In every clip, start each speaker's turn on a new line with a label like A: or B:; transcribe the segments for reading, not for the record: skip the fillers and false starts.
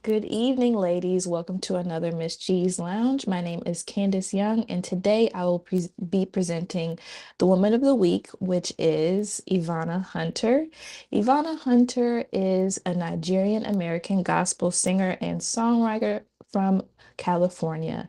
A: Good evening, ladies. Welcome to another Miss G's Lounge. My name is Candace Young, and today I will be presenting the Woman of the Week, which is Ivana Hunter. Ivana Hunter is a Nigerian American gospel singer and songwriter from California.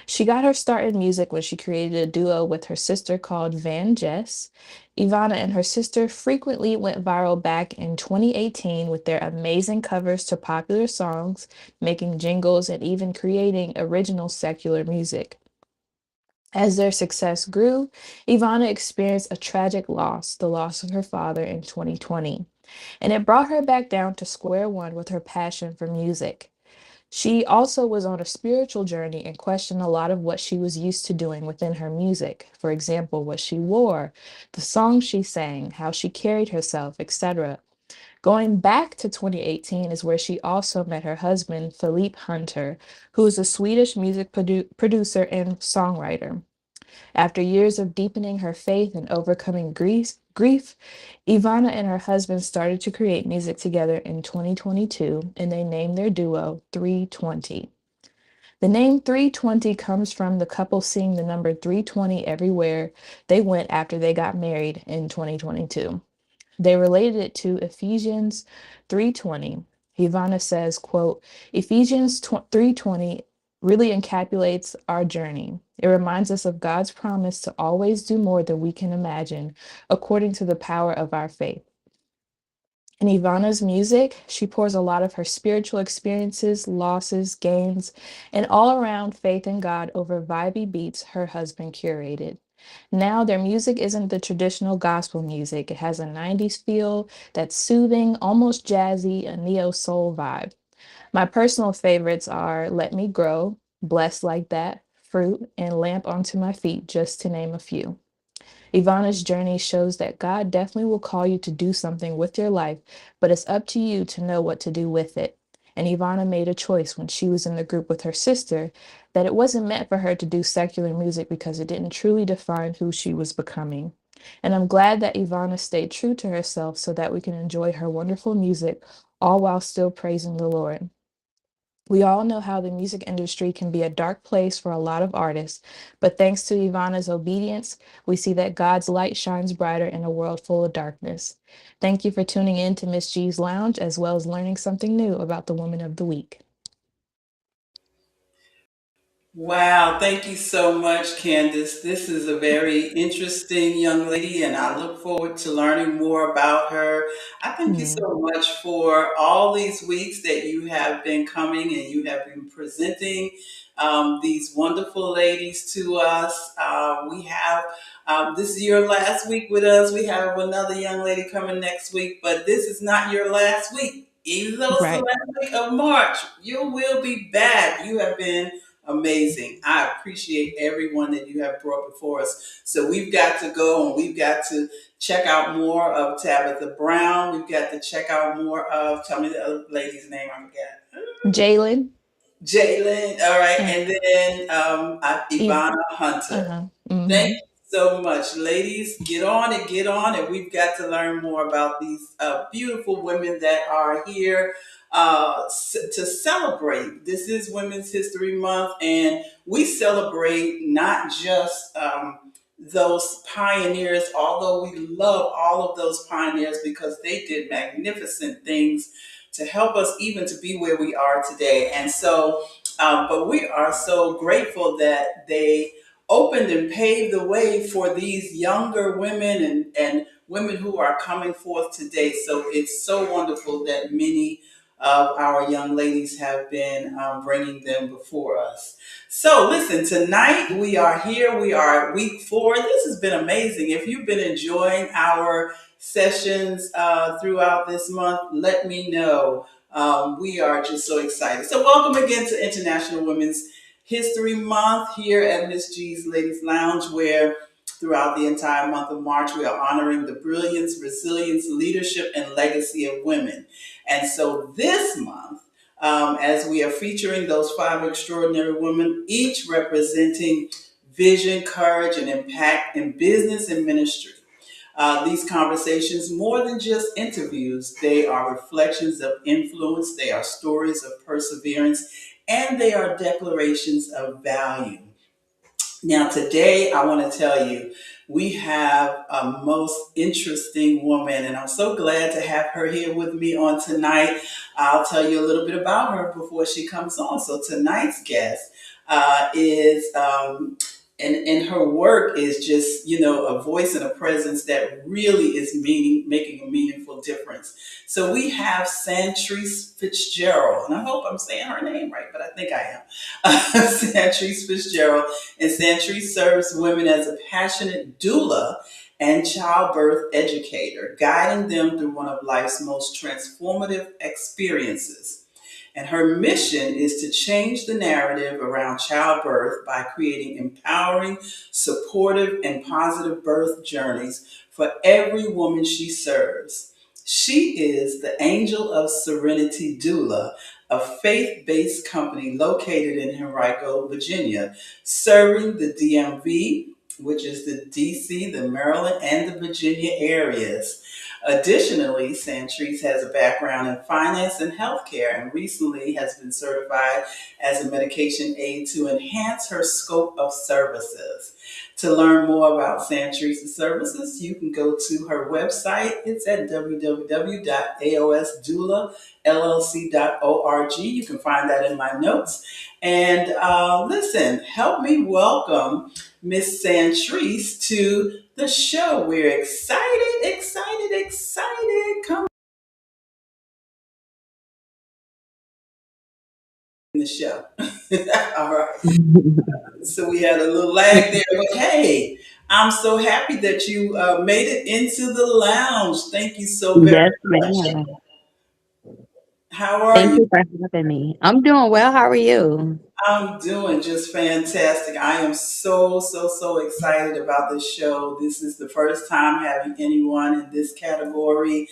A: She got her start in music when she created a duo with her sister called Van Jess. Ivana and her sister frequently went viral back in 2018 with their amazing covers to popular songs, making jingles, and even creating original secular music. As their success grew, Ivana experienced a tragic loss, the loss of her father in 2020, and it brought her back down to square one with her passion for music. She also was on a spiritual journey and questioned a lot of what she was used to doing within her music. For example, what she wore, the songs she sang, how she carried herself, etc. Going back to 2018 is where she also met her husband, Philippe Hunter, who is a Swedish music producer and songwriter. After years of deepening her faith and overcoming grief, Ivana and her husband started to create music together in 2022, and they named their duo 320. The name 320 comes from the couple seeing the number 320 everywhere they went after they got married in 2022. They related it to Ephesians 3:20. Ivana says, quote, Ephesians 3:20 really encapsulates our journey. It reminds us of God's promise to always do more than we can imagine according to the power of our faith. In Ivana's music, she pours a lot of her spiritual experiences, losses, gains, and all around faith in God over vibey beats her husband curated. Now, their music isn't the traditional gospel music. It has a 90s feel that's soothing, almost jazzy, a neo soul vibe. My personal favorites are Let Me Grow, Blessed Like That, Fruit, and Lamp Onto My Feet, just to name a few. Ivana's journey shows that God definitely will call you to do something with your life, but it's up to you to know what to do with it. And Ivana made a choice when she was in the group with her sister that it wasn't meant for her to do secular music because it didn't truly define who she was becoming. And I'm glad that Ivana stayed true to herself so that we can enjoy her wonderful music all while still praising the Lord. We all know how the music industry can be a dark place for a lot of artists, but thanks to Ivana's obedience, we see that God's light shines brighter in a world full of darkness. Thank you for tuning in to Miss G's Lounge, as well as learning something new about the Woman of the Week.
B: Wow, thank you so much, Candace. This is a very interesting young lady, and I look forward to learning more about her. I thank you
A: Hmm.
B: so much for all these weeks that you have been coming and you have been presenting these wonderful ladies to us. We have this is your last week with us. We have another young lady coming next week, but this is not your last week. Even though it's the
A: Right.
B: last week of March, you will be back. You have been amazing. I appreciate everyone that you have brought before us. So we've got to go and we've got to check out more of Tabitha Brown. We've got to check out more of, tell me the other lady's name, I forgot.
A: Jalen.
B: Jalen. All right.
A: Uh,
B: And then
A: Eve.
B: Ivana Hunter.
A: Uh-huh.
B: Thank
A: Mm-hmm.
B: you so much, ladies. Get on it, get on it. We've got to learn more about these beautiful women that are here to celebrate. This is Women's History Month, and we celebrate not just those pioneers, although we love all of those pioneers because they did magnificent things to help us even to be where we are today. And so, but we are so grateful that they opened and paved the way for these younger women and women who are coming forth today. So it's so wonderful that many of our young ladies have been bringing them before us. So listen, tonight we are here. We are at week 4. This has been amazing. If you've been enjoying our sessions throughout this month, let me know. We are just so excited. So welcome again to International Women's History Month here at Miss G's Ladies Lounge, where throughout the entire month of March, we are honoring the brilliance, resilience, leadership, and legacy of women. And so this month, as we are featuring those 5 extraordinary women, each representing vision, courage, and impact in business and ministry. These conversations, more than just interviews, they are reflections of influence, they are stories of perseverance, and they are declarations of value. Now, today, I want to tell you, we have a most interesting woman, and I'm so glad to have her here with me on tonight. I'll tell you a little bit about her before she comes on. So, tonight's guest is, and her work is just, a voice and a presence that really is making a meaningful difference. So, we have Santrice Fitzgerald, and I hope I'm saying her name right, but I think I am. Santrice Fitzgerald. And Santrice serves women as a passionate doula and childbirth educator, guiding them through one of life's most transformative experiences. And her mission is to change the narrative around childbirth by creating empowering, supportive, and positive birth journeys for every woman she serves. She is the Angel of Serenity Doula, a faith based company located in Henrico, Virginia, serving the DMV, which is the DC, the Maryland, and the Virginia areas. Additionally, Santrice has a background in finance and healthcare and recently has been certified as a medication aid to enhance her scope of services. To learn more about Santrice's services, you can go to her website. It's at www.aosdoulallc.org. You can find that in my notes. And listen, help me welcome Miss Santrice to the show. We're excited, excited, excited. Come in the show. All right. So we had a little lag there, but hey, I'm so happy that you made it into the lounge. Thank you so very
C: Yes,
B: much.
C: ma'am.
B: How are
C: Thank
B: you?
C: you for having me. I'm doing well. How are you?
B: I'm doing just fantastic. I am so, so, so excited about this show. This is the first time having anyone in this category.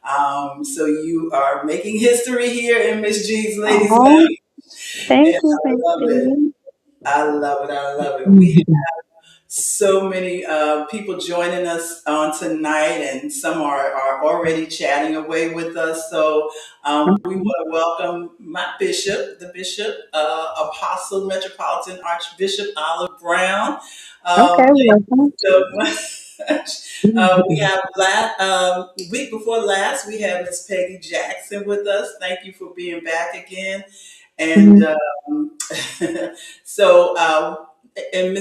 B: So you are making history here in Miss G's Ladies
C: Oh,
B: Lounge.
C: thank
B: And
C: you,
B: I
C: thank
B: love it.
C: you.
B: I love it. I love it. We so many people joining us on tonight, and some are already chatting away with us. So we
C: Okay,
B: want to welcome my bishop, the bishop, Apostle Metropolitan Archbishop Olive Brown.
C: okay,
B: Thank you
C: welcome.
B: so much. We have week before last, we had Miss Peggy Jackson with us. Thank you for being back again. And
C: Mhm.
B: so, and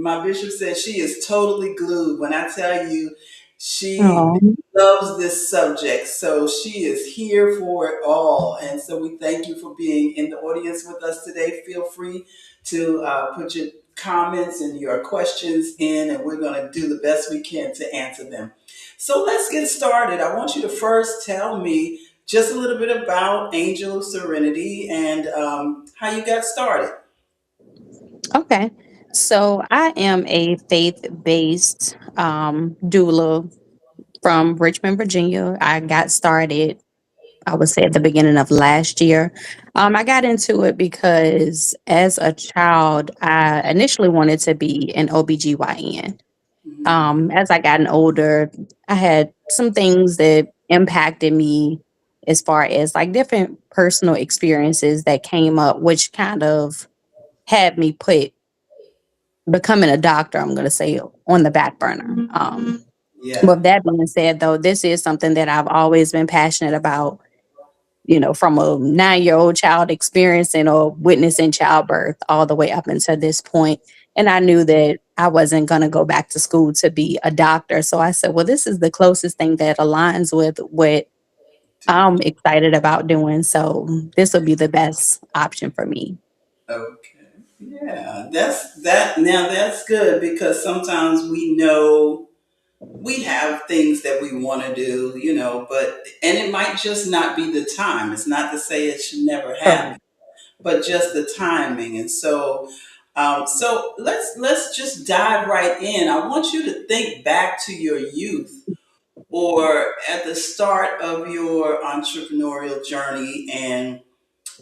B: my bishop said she is totally glued. When I tell you, she
C: Oh,
B: loves this subject, so she is here for it all. And so we thank you for being in the audience with us today. Feel free to put your comments and your questions in, and we're going to do the best we can to answer them. So let's get started. I want you to first tell me just a little bit about Angel of Serenity and how you got started.
C: okay. So I am a faith-based doula from Richmond, Virginia. I got started, I would say, at the beginning of last year. I got into it because as a child, I initially wanted to be an OBGYN.
B: Mhm.
C: As I gotten older, I had some things that impacted me as far as like different personal experiences that came up, which kind of had me put becoming a doctor, I'm going to say, on the back burner.
B: Yeah.
C: With that being said, though, this is something that I've always been passionate about, from a 9-year old child experiencing or witnessing childbirth all the way up until this point. And I knew that I wasn't going to go back to school to be a doctor. So I said, well, this is the closest thing that aligns with what I'm excited about doing. So this will be the best option for me.
B: Okay. Yeah. That's that. Now that's good because sometimes we know we have things that we want to do, but and it might just not be the time. It's not to say it should never happen,
C: Correct.
B: but just the timing. And so, so let's just dive right in. I want you to think back to your youth or at the start of your entrepreneurial journey, and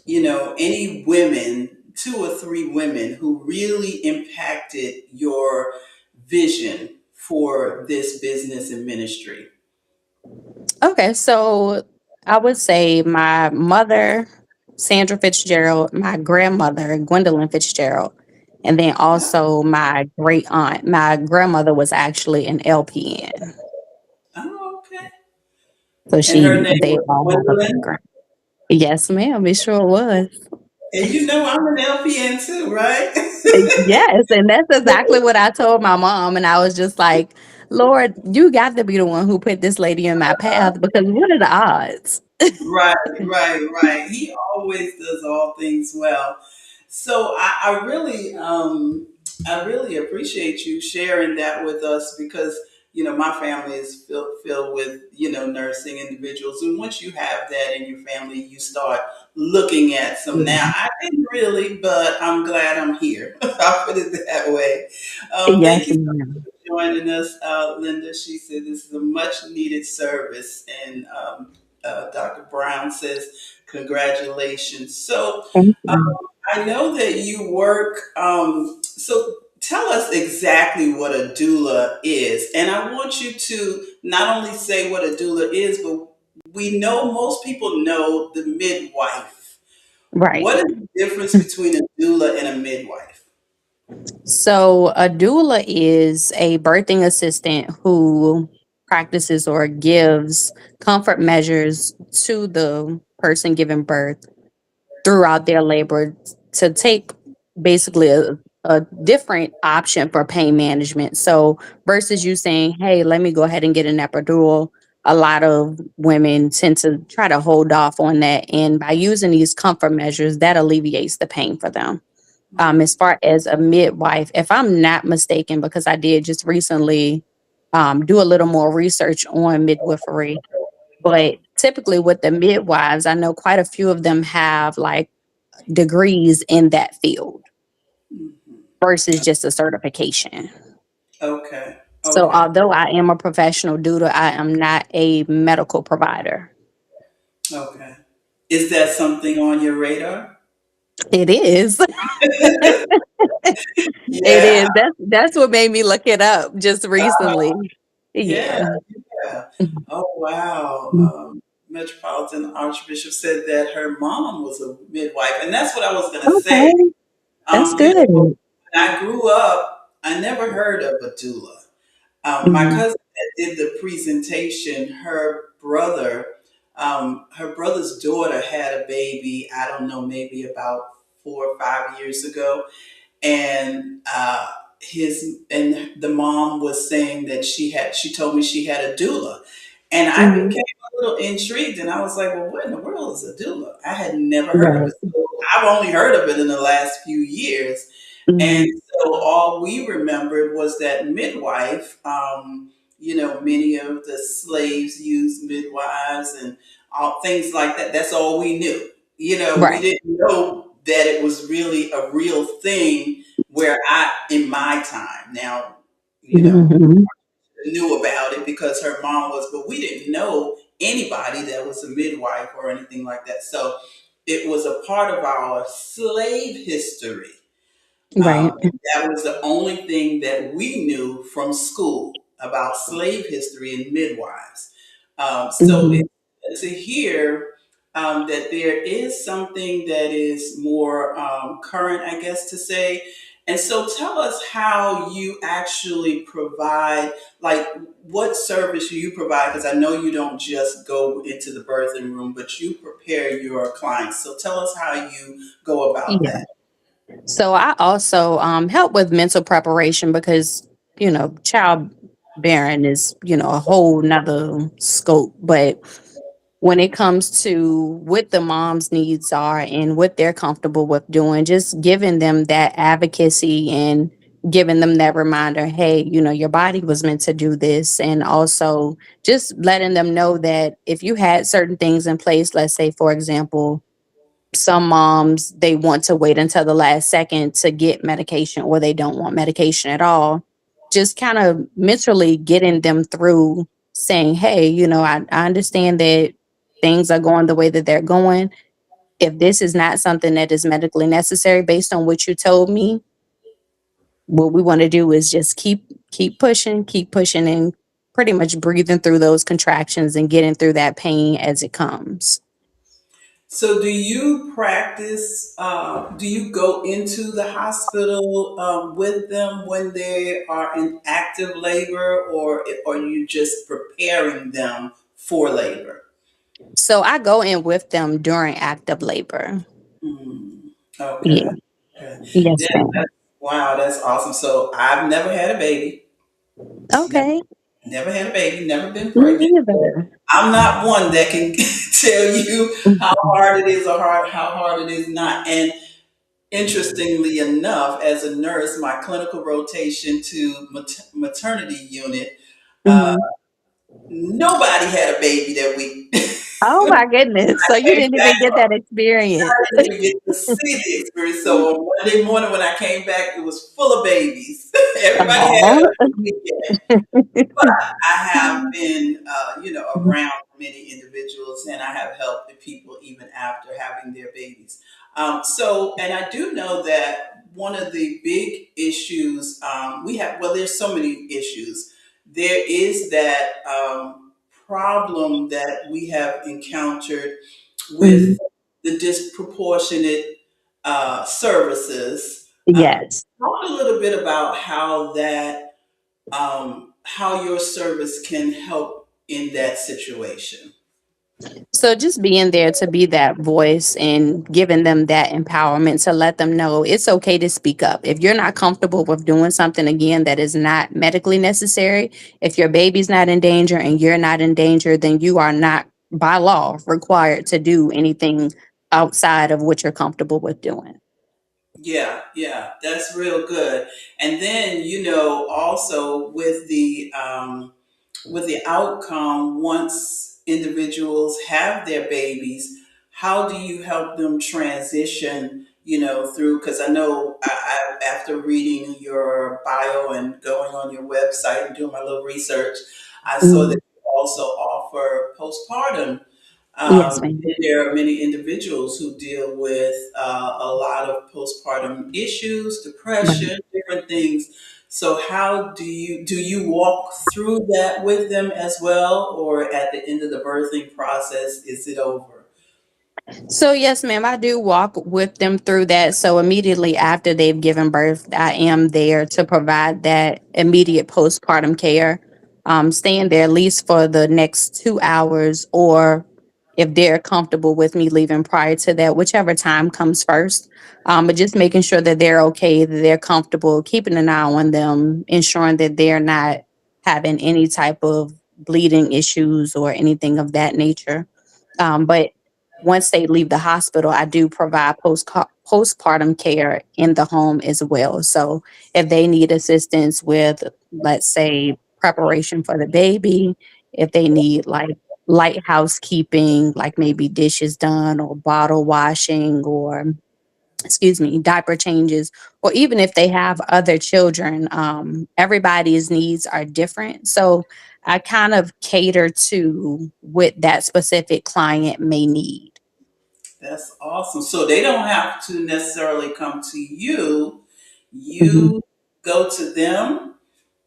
B: any women, 2 or 3 women who really impacted your vision for this business and ministry?
C: Okay, so I would say my mother, Sandra Fitzgerald, my grandmother, Gwendolyn Fitzgerald, and then
B: Oh,
C: also my great aunt. My grandmother was actually an LPN.
B: oh, okay.
C: So
B: And her name
C: they
B: was
C: all have a
B: Gwendolyn.
C: background. Yes, ma'am, it sure was.
B: And you know I'm an LPN too, right?
C: Yes, and that's exactly what I told my mom. And I was just like, Lord, you got to be the one who put this lady in my path because what are the odds?
B: Right, right. He always does all things well. So I really appreciate you sharing that with us because my family is filled with nursing individuals, and once you have that in your family, you start looking at some. Now
C: Yeah.
B: I didn't really, but I'm glad I'm here. I'll put it that way.
C: Yes,
B: Thank you
C: ma'am.
B: joining us, Linda. She said this is a much needed service, and Dr. Brown says congratulations. So
C: Thank
B: um,
C: you.
B: I know that you work. So tell us exactly what a doula is, and I want you to not only say what a doula is, but we know most people know the midwife.
C: Right.
B: What is the difference between a doula and a midwife?
C: So, a doula is a birthing assistant who practices or gives comfort measures to the person giving birth throughout their labor to take basically a different option for pain management. So, versus you saying, hey, let me go ahead and get an epidural, a lot of women tend to try to hold off on that. And by using these comfort measures, that alleviates the pain for them. As far as a midwife, if I'm not mistaken, because I did just recently do a little more research on midwifery, but typically with the midwives, I know quite a few of them have like degrees in that field
B: Mhm.
C: versus just a certification.
B: Okay.
C: So
B: Okay.
C: although I am a professional doula, I am not a medical provider.
B: Okay. Is that something on your radar?
C: It is. It
B: Yeah.
C: is. That's what made me look it up just recently.
B: Yeah.
C: Yeah.
B: Yeah. Oh, wow. Metropolitan Archbishop said that her mom was a midwife, and that's what I was going to say.
C: Okay. That's
B: You know,
C: good.
B: when I grew up, I never heard of a doula. My
C: Mhm.
B: cousin that did the presentation, her brother's daughter had a baby. I don't know, maybe about 4 or 5 years ago, and the mom was saying that she told me she had a doula, and I
C: Mhm.
B: became a little intrigued, and I was like, well, what in the world is a doula? I had never heard of
C: Right.
B: it. So I've only heard of it in the last few years. And
C: Mhm.
B: so all we remembered was that midwife, many of the slaves used midwives and all things like that. That's all we knew. We
C: Right.
B: didn't know that it was really a real thing in my time, now,
C: Mhm.
B: knew about it because her mom was, but we didn't know anybody that was a midwife or anything like that. So it was a part of our slave history.
C: Right.
B: That was the only thing that we knew from school about slave history and midwives. So
C: Mhm.
B: it's good to hear that there is something that is more current, I guess to say. And so tell us how you actually provide, like what service you provide, because I know you don't just go into the birthing room, but you prepare your clients. So tell us how you go about
C: Yeah.
B: that.
C: So I also help with mental preparation because childbearing is a whole nother scope. But when it comes to what the mom's needs are and what they're comfortable with doing, just giving them that advocacy and giving them that reminder, hey, your body was meant to do this. And also just letting them know that if you had certain things in place, let's say, for example, some moms, they want to wait until the last second to get medication or they don't want medication at all. Just kind of mentally getting them through saying, hey, I understand that things are going the way that they're going. If this is not something that is medically necessary based on what you told me, what we want to do is just keep pushing, and pretty much breathing through those contractions and getting through that pain as it comes.
B: So, do you practice? Do you go into the hospital with them when they are in active labor, or are you just preparing them for labor?
C: So I go in with them during active labor.
B: Mm,
C: Yeah.
B: okay. Okay.
C: Yes,
B: Yeah,
C: ma'am.
B: wow, that's awesome. So, I've never had a baby. Never,
C: Okay.
B: never had a baby. Never been
C: Me
B: pregnant.
C: either.
B: I'm not one that can tell you how hard it is or how hard it is not. And interestingly enough, as a nurse, my clinical rotation to maternity unit, uh,
C: Mhm.
B: nobody had a baby that week.
C: Oh my goodness. So you
B: Came
C: didn't
B: back,
C: even get that experience.
B: I didn't even get to see the experience. So on Monday morning when I came back, it was full of babies. Everybody had
C: Oh.
B: a weekend. But I have been, around many individuals, and I have helped the people even after having their babies. And I do know that one of the big issues we have, well, there's so many issues. There is that problem that we have encountered with
C: Mhm.
B: the disproportionate services.
C: Yes.
B: Talk a little bit about how your service can help in that situation.
C: So just being there to be that voice and giving them that empowerment to let them know it's okay to speak up. If you're not comfortable with doing something again that is not medically necessary, if your baby's not in danger and you're not in danger, then you are not by law required to do anything outside of what you're comfortable with doing.
B: Yeah, yeah, that's real good. And then, also with the outcome, once individuals have their babies, how do you help them transition, through? Because I know after reading your bio and going on your website and doing my little research, I saw that
C: Mhm.
B: you also offer postpartum.
C: Yes, ma'am.
B: There are many individuals who deal with a lot of postpartum issues,
C: Right.
B: depression, different things. So, how do you walk through that with them as well, or at the end of the birthing process, is it over?
C: So yes, ma'am, I do walk with them through that. So immediately after they've given birth, I am there to provide that immediate postpartum care. Staying there at least for the next 2 hours, or if they're comfortable with me leaving prior to that, whichever time comes first. But just making sure that they're okay, that they're comfortable, keeping an eye on them, ensuring that they're not having any type of bleeding issues or anything of that nature. But once they leave the hospital, I do provide postpartum care in the home as well. So if they need assistance with, let's say, preparation for the baby, if they need like light housekeeping, like maybe dishes done or bottle washing or, excuse me, diaper changes, or even if they have other children, everybody's needs are different. So I kind of cater to what that specific client may need.
B: That's awesome. So they don't have to necessarily come to you.
C: Mhm.
B: You go to them,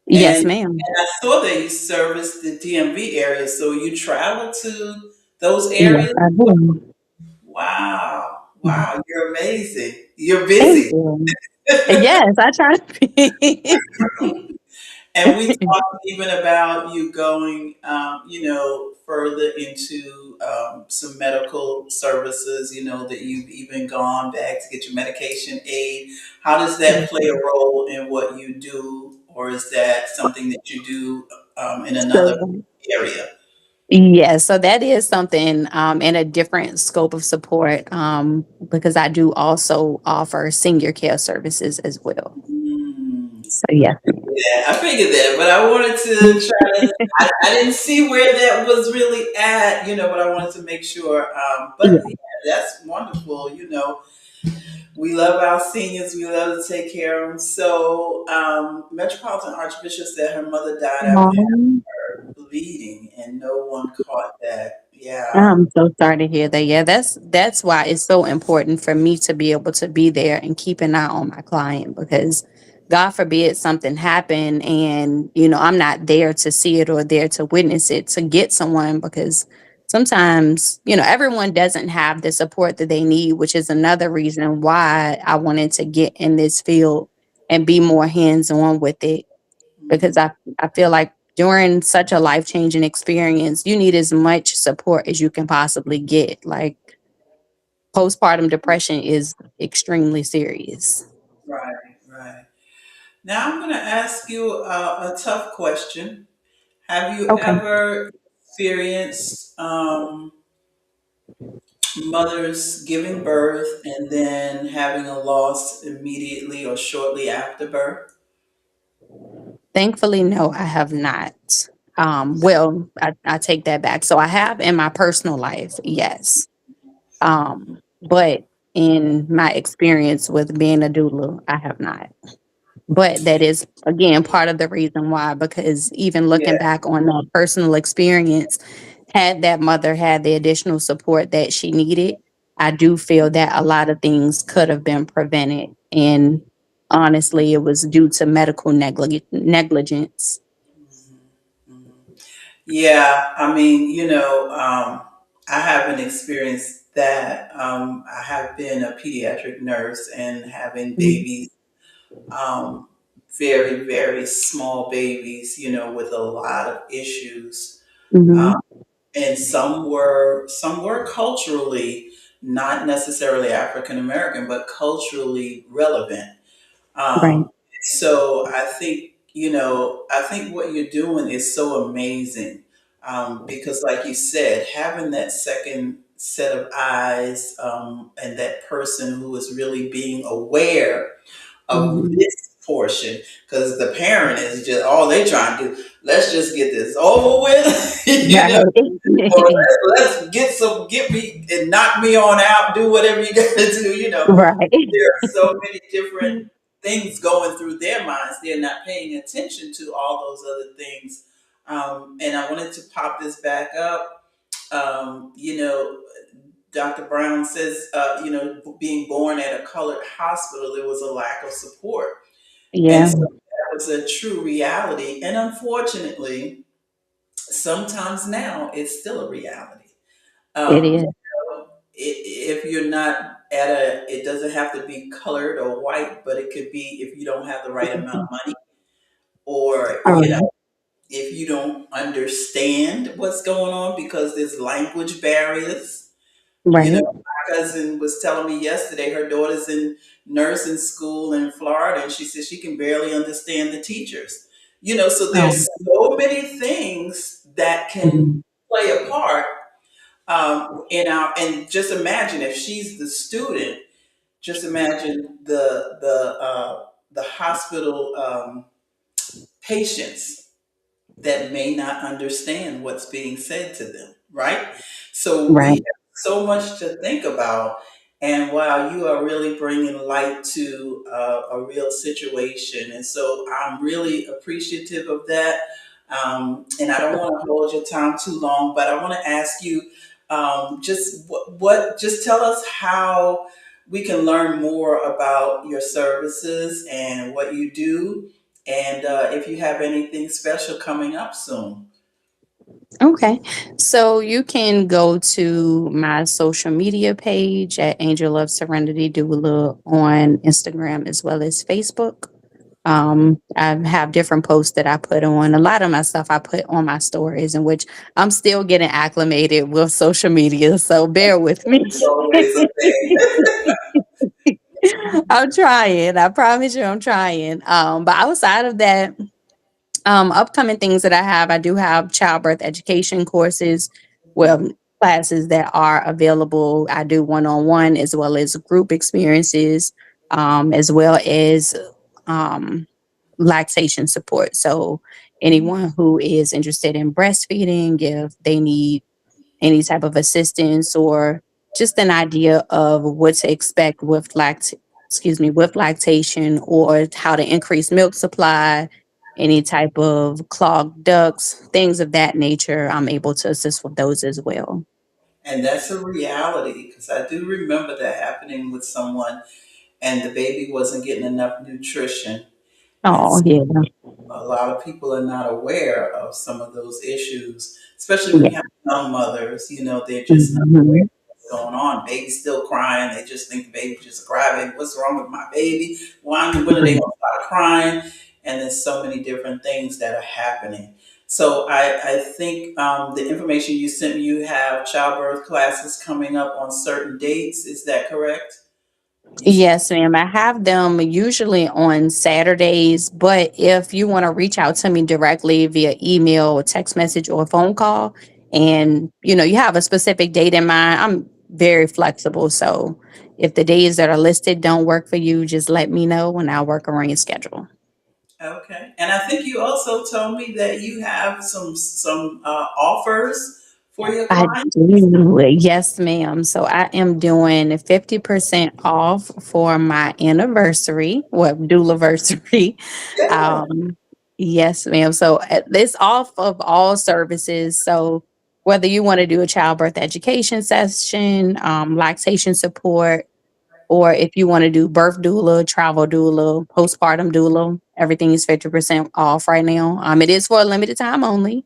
C: Yes,
B: and
C: ma'am.
B: I saw that you service the DMV area. So you travel to those
C: Yes,
B: areas.
C: I do.
B: Wow.
C: Mhm.
B: Wow. You're amazing. You're
C: Thank
B: busy.
C: you. Yes, I try to be.
B: And we talked even about you going, further into some medical services, that you've even gone back to get your medication aid. How does that play a role in what you do? Or is that something that you do in another
C: So,
B: area?
C: yeah, so that is something in a different scope of support, because I do also offer senior care services as well.
B: Mm.
C: So, yes.
B: Yeah, I figured that, but I wanted to try to. I didn't see where that was really at, but I wanted to make sure. But
C: Yeah.
B: yeah, that's wonderful. We love our seniors. We love to take care of them. So, Metropolitan Archbishop said her mother died after
C: Um,
B: bleeding, and no one caught that. Yeah.
C: I'm so sorry to hear that. Yeah, that's why it's so important for me to be able to be there and keep an eye on my client, because God forbid something happen and, I'm not there to see it or there to witness it, to get someone, because sometimes, everyone doesn't have the support that they need, which is another reason why I wanted to get in this field and be more hands on with it, because
B: Mhm.
C: I feel like during such a life changing experience, you need as much support as you can possibly get. Like, postpartum depression is extremely serious.
B: Right, right. Now I'm going to ask you a tough question. Have you
C: Okay.
B: ever experienced mothers giving birth and then having a loss immediately or shortly after birth?
C: Thankfully, no, I have not. Well, I take that back. So I have in my personal life, yes. But in my experience with being a doula, I have not. But that is again part of the reason why, because even looking
B: Yeah.
C: back on that personal experience, had that mother had the additional support that she needed, I do feel that a lot of things could have been prevented. And honestly, it was due to medical negligence.
B: Mhm, mhm. Yeah, I mean, I haven't experienced that. I have been a pediatric nurse and having babies, um, very, very small babies, with a lot of issues.
C: Mm-hmm.
B: And some were culturally not necessarily African American, but culturally relevant.
C: Right.
B: Um, so I think what you're doing is so amazing, because, like you said, having that second set of eyes, and that person who is really being aware of
C: Mm-hmm.
B: this portion, because the parent is just all they trying to do. Let's just get this over with,
C: Right.
B: or let's get me and knock me on out. Do whatever you got to do.
C: Right.
B: There are so many different things going through their minds. They're not paying attention to all those other things. And I wanted to pop this back up. Um, you know, Dr. Brown says, being born at a colored hospital, there was a lack of support. And
C: Yeah,
B: so that was a true reality. And unfortunately, sometimes now it's still a reality.
C: it
B: Um,
C: is.
B: if you're not at it doesn't have to be colored or white, but it could be if you don't have the right amount of money, or,
C: All right.
B: if you don't understand what's going on because there's language barriers.
C: Right.
B: My cousin was telling me yesterday her daughter's in nursing school in Florida, and she says she can barely understand the teachers. So
C: Um,
B: there's so many things that can
C: mhm.
B: play a part, and just imagine if she's the student. Just imagine the hospital patients that may not understand what's being said to them, right? So we
C: Right.
B: have so much to think about. And wow, you are really bringing light to a real situation. And so I'm really appreciative of that. And I don't want to hold your time too long, but I want to ask you, just just tell us how we can learn more about your services and what you do, and if you have anything special coming up soon.
C: Okay. So you can go to my social media page at Angel of Serenity Doula on Instagram as well as Facebook. I have different posts that I put on. A lot of my stuff I put on my stories, in which I'm still getting acclimated with social media. So bear with me.
B: It's always a thing.
C: I'm trying. I promise you I'm trying. But outside of that, upcoming things that I do have childbirth education courses, well, classes that are available. I do one-on-one as well as group experiences, as well as um, lactation support. So anyone who is interested in breastfeeding, if they need any type of assistance or just an idea of what to expect with with lactation, or how to increase milk supply, any type of clogged ducts, things of that nature, I'm able to assist with those as well.
B: And that's a reality, because I do remember that happening with someone, and the baby wasn't getting enough nutrition. And
C: Oh, yeah.
B: a lot of people are not aware of some of those issues, especially when
C: Yeah.
B: you have young mothers. They're just not aware
C: Mhm.
B: of what's going on. Baby's still crying. They just think the baby's just a crybaby. What's wrong with my baby? When are they
C: Right.
B: going to stop crying? And there's so many different things that are happening. So I think the information you sent me, you have childbirth classes coming up on certain dates. Is that correct? You said,
C: Yes, ma'am. I have them usually on Saturdays, but if you want to reach out to me directly via email, text message, or phone call, and you have a specific date in mind, I'm very flexible. So if the days that are listed don't work for you, just let me know and I'll work around your schedule.
B: okay. And I think you also told me that you have some offers for your
C: I
B: clients.
C: do. Yes, ma'am. So I am doing 50% off for my anniversary, well, doula anniversary.
B: Yeah.
C: Um, yes, ma'am. So it's off of all services. So whether you want to do a childbirth education session, lactation support, or if you want to do birth doula, travel doula, postpartum doula, everything is 50% off right now. It is for a limited time only.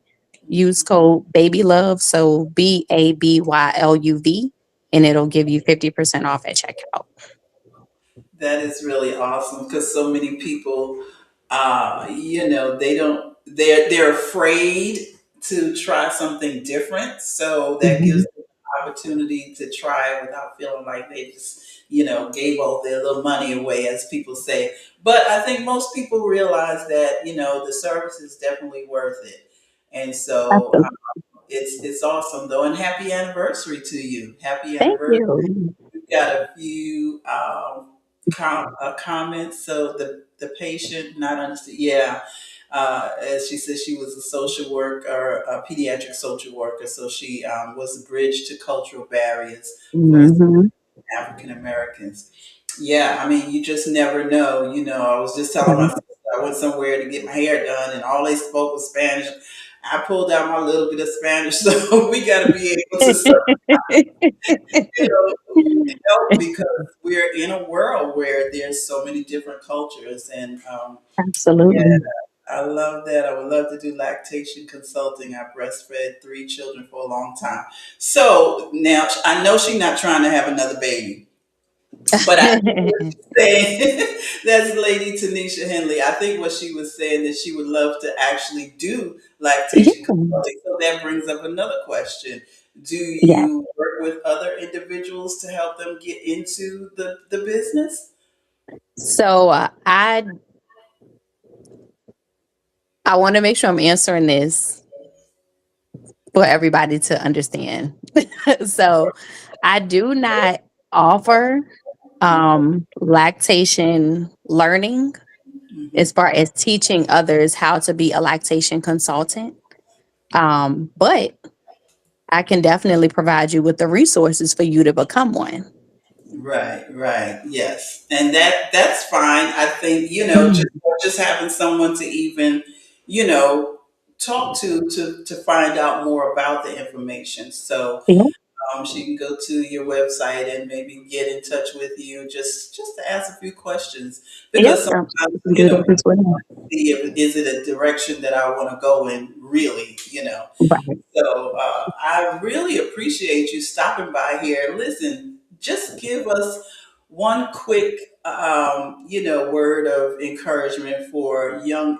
C: Use code baby love, so BABYLUV, and it'll give you 50% off at checkout.
B: That is really awesome because so many people, they don't, they're afraid to try something different. So that gives
C: Mhm.
B: them an opportunity to try it without feeling like they just, gave all their little money away, as people say. But I think most people realize that, the service is definitely worth it. And so
C: Absolutely.
B: it's awesome though. And happy anniversary to you. Happy
C: Thank
B: anniversary.
C: you.
B: We've got a few comments. So the patient not understand. Yeah, as she said, she was a social worker, a pediatric social worker. So she was a bridge to cultural barriers for
C: Hmm.
B: African Americans. Yeah, I mean, you just never know. I was just telling my sister I went somewhere to get my hair done, and all they spoke was Spanish. I pulled out my little bit of Spanish, so we got to be able to help because we're in a world where there's so many different cultures, and yeah,
C: Absolutely.
B: I love that. I would love to do lactation consulting. I breastfed 3 children for a long time, so now I know she's not trying to have another baby, but I think what she's saying, that's Lady Tanisha Henley. I think what she was saying is she would love to actually do
C: Yeah.
B: lactation consulting. So that brings up another question. Do
C: Yeah.
B: you work with other individuals to help them get into the business?
C: So I want to make sure I'm answering this for everybody to understand. So I do not offer lactation learning
B: Hmm.
C: as far as teaching others how to be a lactation consultant. But I can definitely provide you with the resources for you to become one.
B: Right, right, yes, and that's fine. I think
C: Mhm.
B: just having someone to even you know talk to find out more about the information. So
C: Yeah.
B: she can go to your website and maybe get in touch with you just to ask a few questions
C: Yeah.
B: because
C: You
B: sometimes
C: can do that as well.
B: see if is it a direction that I want to go in really.
C: Right.
B: So I really appreciate you stopping by here. Listen, just give us one quick, word of encouragement for young.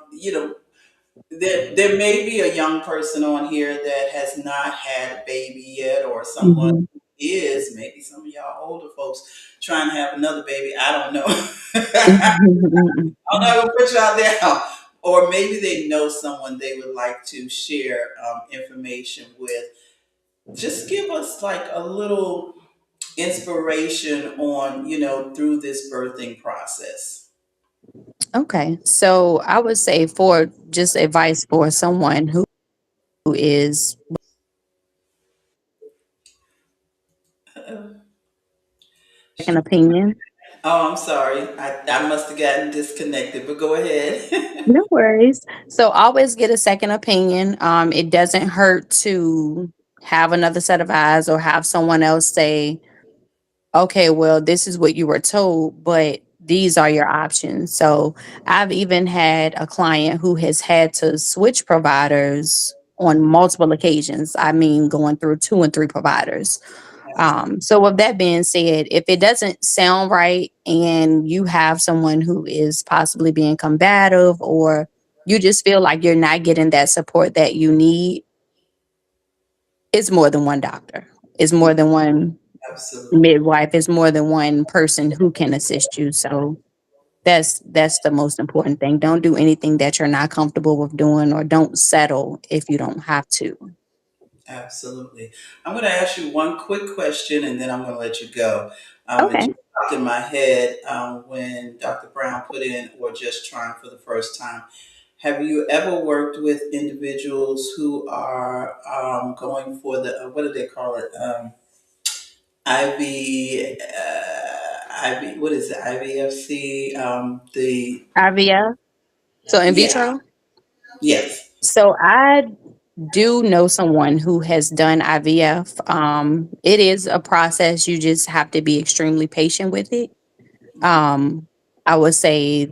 B: There may be a young person on here that has not had a baby yet, or someone
C: Mhm.
B: who is, maybe some of y'all older folks trying to have another baby. I don't know. I'm not gonna put y'all down. Or maybe they know someone they would like to share information with. Just give us like a little inspiration on, through this birthing process.
C: Okay. So I would say for just advice for someone who is
B: Uh,
C: an opinion.
B: Oh, I'm sorry. I must have gotten disconnected, but go ahead.
C: No worries. So always get a second opinion. It doesn't hurt to have another set of eyes or have someone else say, okay, well, this is what you were told, but these are your options. So I've even had a client who has had to switch providers on multiple occasions. I mean, going through two and three providers.
B: Absolutely.
C: So with that being said, if it doesn't sound right and you have someone who is possibly being combative, or you just feel like you're not getting that support that you need, it's more than one doctor. It's more than one
B: Absolutely.
C: midwife. It's more than one person who can assist you. So that's the most important thing. Don't do anything that you're not comfortable with doing, or don't settle if you don't have to.
B: Absolutely. I'm going to ask you one quick question and then I'm going to let you go. It
C: Okay.
B: just popped in my head when Dr. Brown put in, or just trying for the first time. Have you ever worked with individuals who are going for the, what do they call it? IV, IV, what is it? IVFC?
C: IVF. So in
B: Yeah,
C: vitro.
B: yes.
C: So I do know someone who has done IVF. It is a process. You just have to be extremely patient with it. Um, I would say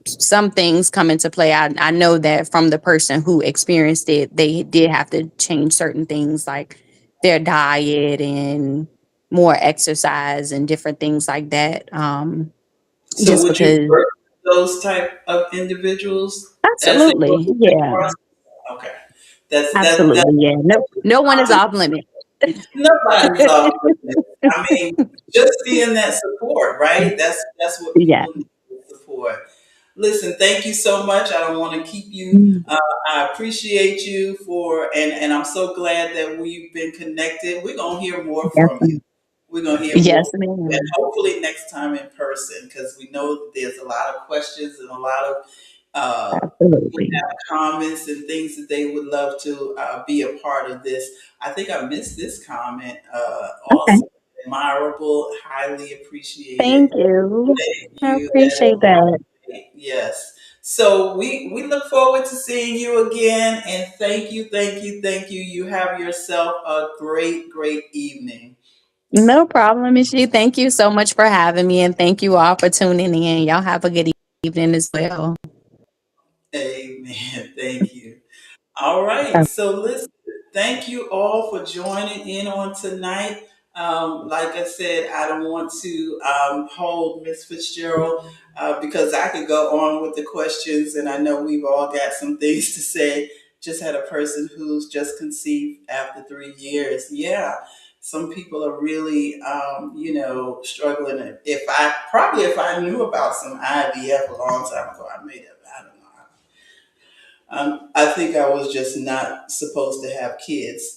C: some things come into play. I know that from the person who experienced it, they did have to change certain things like their diet and more exercise and different things like that.
B: So
C: Just
B: would you
C: because,
B: work with those type of individuals as they go
C: absolutely,
B: through the
C: yeah,
B: process? Okay. That's
C: absolutely, yeah. No, no one is off limit.
B: nobody's off limits. I mean, just being that support, right? That's what
C: Yeah.
B: people need, support. Listen, thank you so much. I don't want to keep you.
C: Mm,
B: I appreciate you for, and I'm so glad that we've been connected. We're gonna hear more
C: yes,
B: from you.
C: ma'am.
B: We're gonna hear more
C: Yes,
B: from you, and
C: ma'am.
B: hopefully next time in person, because we know that there's a lot of questions and a lot of people
C: Absolutely.
B: have comments and things that they would love to be a part of this. I think I missed this comment.
C: Okay.
B: Awesome, admirable, highly appreciated.
C: Thank you.
B: Thank
C: I
B: you.
C: appreciate that.
B: Yes. So we look forward to seeing you again, and thank you. You have yourself a great evening.
C: No problem, MsG. Thank you so much for having me, and thank you all for tuning in. Y'all have a good evening as well.
B: Amen. Thank you. All right. So listen, thank you all for joining in on tonight. Like I said, I don't want to hold Miss Fitzgerald because I could go on with the questions, and I know we've all got some things to say. Just had a person who's just conceived after 3 years. Yeah, some people are really, struggling. If I knew about some IVF a long time ago, I may have. I don't know. I think I was just not supposed to have kids.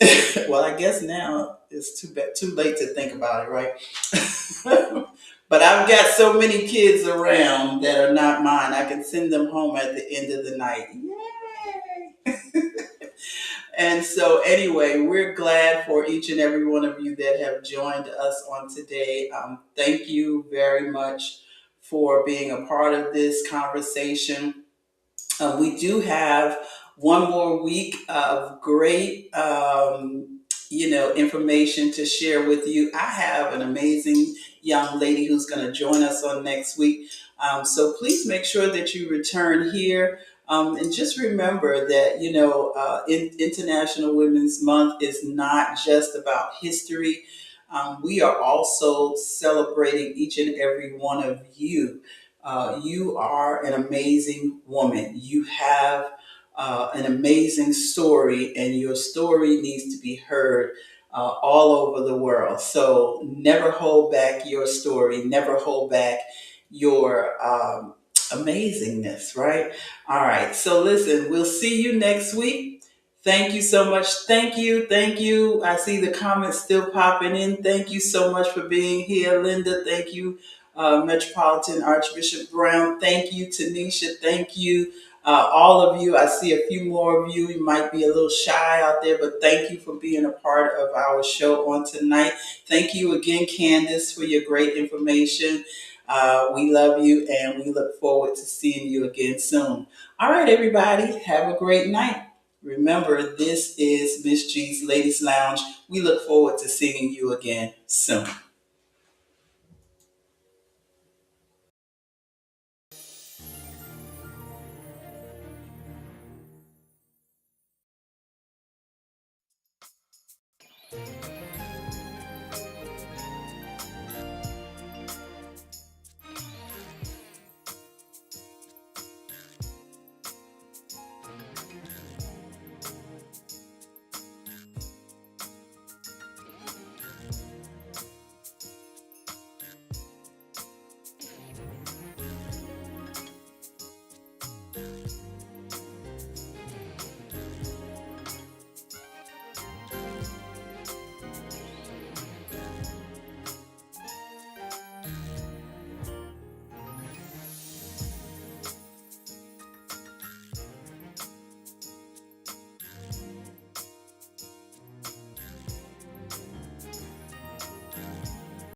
B: Well, I guess now it's too late to think about it, right? But I've got so many kids around that are not mine. I can send them home at the end of the night. Yay! And so, anyway, we're glad for each and every one of you that have joined us on today. Thank you very much for being a part of this conversation. We do have one more week of great, information to share with you. I have an amazing young lady who's going to join us on next week. So please make sure that you return here. And just remember that, International Women's Month is not just about history. We are also celebrating each and every one of you. You are an amazing woman. You have an amazing story, and your story needs to be heard all over the world. So never hold back your story, never hold back your amazingness, right? All right. So listen, we'll see you next week. Thank you so much. Thank you. Thank you. I see the comments still popping in. Thank you so much for being here, Linda. Thank you, Metropolitan Archbishop Brown. Thank you, Tanisha. Thank you, all of you. I see a few more of you. You might be a little shy out there, but thank you for being a part of our show on tonight. Thank you again, Candace, for your great information. We love you and we look forward to seeing you again soon. All right, everybody, have a great night. Remember, this is Miss G's Ladies Lounge. We look forward to seeing you again soon.